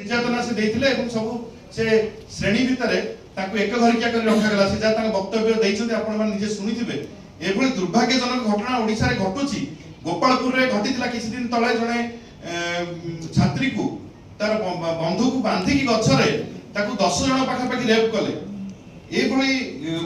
निर्यातना से देथिले एवं सब से श्रेणी भितर ताकू एक घरिकिया कर रखा गला से जा तांग वक्तव्य दैछन्ते आपण माने निजे सुनिथिबे एभली दुर्भाग्यजनक घटना ओडिसा रे घटुची। गोपालपुर रे घटितला किछि दिन तळे जणे छात्री को तार बंधु को बांधी की गछरे ताकू 10 जण पाखा पाखी रेप कले। एभली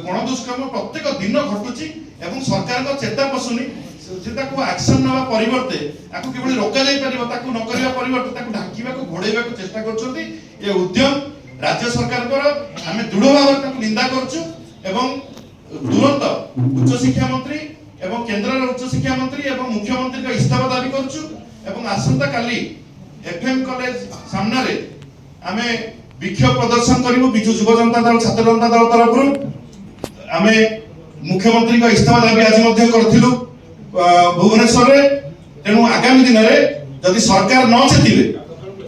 गण दुष्कर्म प्रत्येक दिन घटुची एवं सरकार को चेता पसुनी से ताकू एक्शन नवा परिवर्ते ताकू केवल रोका जाई परिबो ताकू न करिया परिवर्ते ताकू ढाकीबा को घोड़ेबा को चेष्टा करछन्ती। ए उद्यम राज्य सरकार पर हमें दृढ़ भाव ताकू निंदा करछु एवं तुरंत उच्च शिक्षा मंत्री एवं केंद्र उच्च शिक्षा मंत्री एवं मुख्यमंत्री का इस्तीफा दाबी करछु एवं आसंता काली एफएम कॉलेज सामने रे हमें विक्षोभ प्रदर्शन करिवो। बिजु युव जनता दल छात्र जनता दल तरफ हमें मुख्यमंत्री का इस्तीफा दाबी आज मध्ये करथिलु भुवनेश्वर रे। तेणु आगामी दिन में जदि सरकार न चेतिबे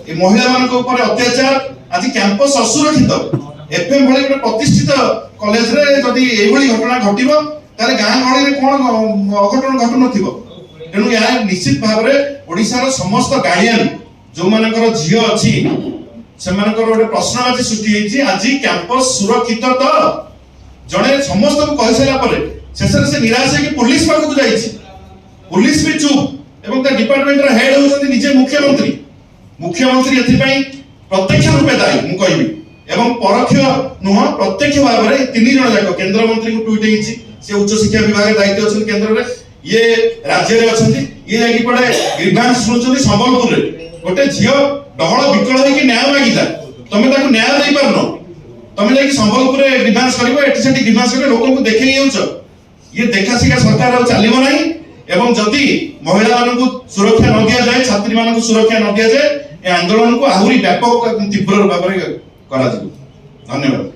ए महिला मानक ऊपर अत्याचार आज कैंपस असुरक्षित एफएम भली गोटे प्रतिष्ठित कॉलेज रे जदि एभली घटना घटिबो तारे गां गहली रे कोन अघटन घटु नथिबो। तेणु या निश्चित भाव रे ओडिसा रो समस्त गार्डियन जो मानकर झियो अछि से मानकर गोटे प्रश्नवाची सृष्टि हेछि। आज कैंपस सुरक्षित तो जणे समस्त को कहि सला परे शेषर से निराश है कि पुलिस पाख को जाइछि। पुलिस भी चुप एवं ता डिपार्टमेंट रा हेड होचंती निजे मुख्यमंत्री। मुख्यमंत्री एथि पई प्रत्यक्ष रूपे दायी मु कहबी एवं परोक्ष नुह प्रत्यक्ष भाव रे तीन जण जाक केंद्र मंत्री को ट्वीट हेछि से उच्च शिक्षा विभाग दायित्व अछन केंद्र रे ये राज्य रे अछंती ये जाकी पड़े ग्रीवांस सुनछंती संबलपुर रे गोटे झियो डहळ विकळ होई कि न्याय मागिता तमे ताको न्याय देई परनो तमे जाकी संबलपुर रे ग्रीवांस करबो एठी सेठी ग्रीवांस करे लोकन को देखै हेउछ। ये देखा सिखा सरकार आ चलिबो नाही एवं जदि महिला मानकु सुरक्षा न दिया जाए छात्री मानकु सुरक्षा न दिया जाए ए आंदोलन को आहुरी व्यापक तीव्र भाव रे करा जिवो। धन्यवाद।